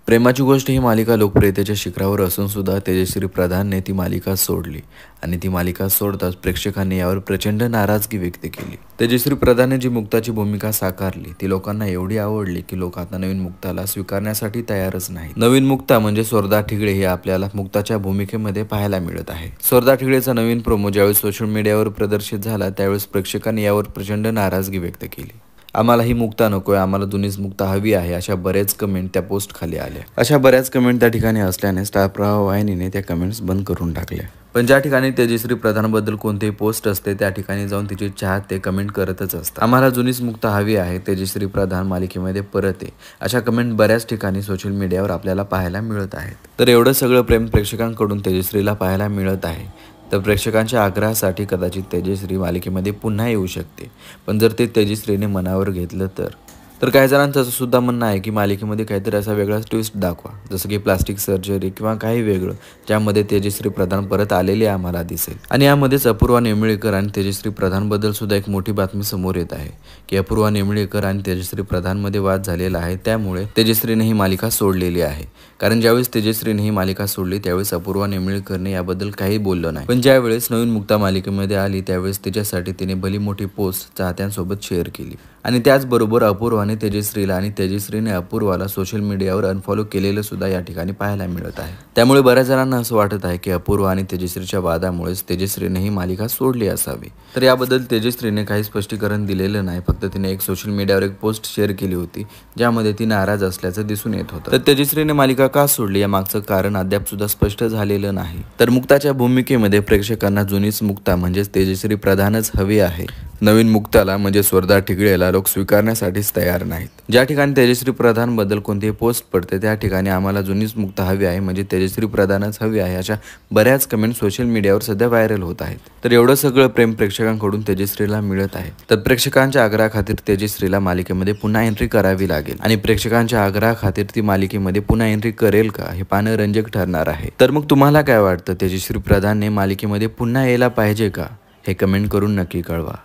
प्रेमाची गोष्ट ही मालिका लोकप्रियतेच्या शिखरावर असून सुद्धा तेजश्री प्रधानने ती मालिका सोडली आणि ती मालिका सोडताच प्रेक्षकांनी यावर प्रचंड नाराजगी व्यक्त केली। तेजश्री प्रधानने जी मुक्ताची भूमिका साकारली ती लोकांना एवढी आवडली की लोक आता नवीन मुक्ताला स्वीकारण्यासाठी तयारच नाही। नवीन मुक्ता म्हणजे स्वरदा ठिगळे ही आपल्याला मुक्ताच्या भूमिकेमध्ये पाहायला मिळत आहे। स्वरदा ठिगळेचा नवीन प्रोमो ज्यावेळेस सोशल मीडियावर प्रदर्शित झाला त्यावेळेस प्रेक्षकांनी यावर प्रचंड नाराजगी व्यक्त केली। आम्हाला ही मुक्ता नकोय, आम्हाला जुनीच मुक्ता हवी आहे, अशा बरेच कमेंट त्या पोस्ट खाली आल्या। अशा बऱ्याच कमेंट त्या ठिकाणी असल्याने स्टार प्रवाह वाहिनीने त्या कमेंट्स बंद करून टाकल्या। पण ज्या ठिकाणी तेजश्री प्रधानबद्दल कोणतेही पोस्ट असते त्या ठिकाणी जाऊन तिचे चाहते कमेंट करतच असतात। आम्हाला जुनीच मुक्ता हवी आहे, तेजश्री प्रधान मालिकेमध्ये परत आहे, अशा कमेंट बऱ्याच ठिकाणी सोशल मीडियावर आपल्याला पाहायला मिळत आहेत। तर एवढं सगळं प्रेम प्रेक्षकांकडून तेजश्रीला पाहायला मिळत आहे तर प्रेक्षकांच्या आग्रहासाठी कदाचित तेजश्री मालिकेमध्ये पुन्हा येऊ शकते। पण जर ते तेजश्रीने मनावर घेतलं तर काही जणांचं असं सुद्धा म्हणणं आहे की मालिकेमध्ये काहीतरी असा वेगळाच ट्विस्ट दाखवा, जसं की प्लास्टिक सर्जरी किंवा काही वेगळं, ज्यामध्ये तेजश्री प्रधान परत आलेली आम्हाला दिसेल। आणि यामध्येच अपूर्वा नेमळेकर आणि तेजश्री प्रधानबद्दल सुद्धा एक मोठी बातमी समोर येत आहे की अपूर्वा नेमळेकर आणि तेजश्री प्रधानमध्ये वाद झालेला आहे, त्यामुळे तेजश्रीने ही मालिका सोडलेली आहे। कारण ज्यावेळेस तेजश्रीने ही मालिका सोडली त्यावेळेस अपूर्वा नेमळेकरने याबद्दल काही बोललं नाही, पण ज्यावेळेस नवीन मुक्ता मालिकेमध्ये आली त्यावेळेस तिच्यासाठी तिने भली मोठी पोस्ट चाहत्यांसोबत शेअर केली। आणि त्याचबरोबर अपूर्वाने तेजश्रीला आणि तेजश्रीने अपूर्वाला सोशल मीडियावर अनफॉलो केलेलं सुद्धा या ठिकाणी पाहायला मिळत आहे। त्यामुळे बऱ्याच जणांना असं वाटत आहे की अपूर्वा आणि तेजश्रीच्या वादामुळेच तेजश्रीने ही मालिका सोडली असावी। तर याबद्दल तेजश्रीने काही स्पष्टीकरण दिलेलं नाही, फक्त तिने एक सोशल मीडियावर एक पोस्ट शेअर केली होती ज्यामध्ये ती नाराज असल्याचं दिसून येत होतं। तर तेजश्रीने मालिका का सोडली या मागचं कारण अद्याप सुद्धा स्पष्ट झालेलं नाही। तर मुक्ताच्या भूमिकेमध्ये प्रेक्षकांना जुनीच मुक्ता म्हणजेच तेजश्री प्रधानच हवी आहे, नवीन मुक्ताला म्हणजे स्वरदा ठिगळेला लोक स्वीकारण्यासाठीच तयार नाहीत। ज्या ठिकाणी तेजश्री प्रधान बद्दल कोणतीही पोस्ट पडते त्या ठिकाणी आम्हाला जुनीच मुक्ता हवी आहे म्हणजे तेजश्री प्रधानच हवी आहे, अशा बऱ्याच कमेंट सोशल मीडियावर सध्या व्हायरल होत आहेत। तर एवढं सगळं प्रेम प्रेक्षकांकडून तेजश्रीला मिळत आहे तर प्रेक्षकांच्या आग्रहाखातीर तेजश्रीला मालिकेमध्ये पुन्हा एंट्री करावी लागेल आणि प्रेक्षकांच्या आग्रहाखातीर ती मालिकेमध्ये पुन्हा एंट्री करेल का हे पाहणं रंजक ठरणार आहे। तर मग तुम्हाला काय वाटतं, तेजश्री प्रधानने मालिकेमध्ये पुन्हा यायला पाहिजे का? हे कमेंट करून नक्की कळवा।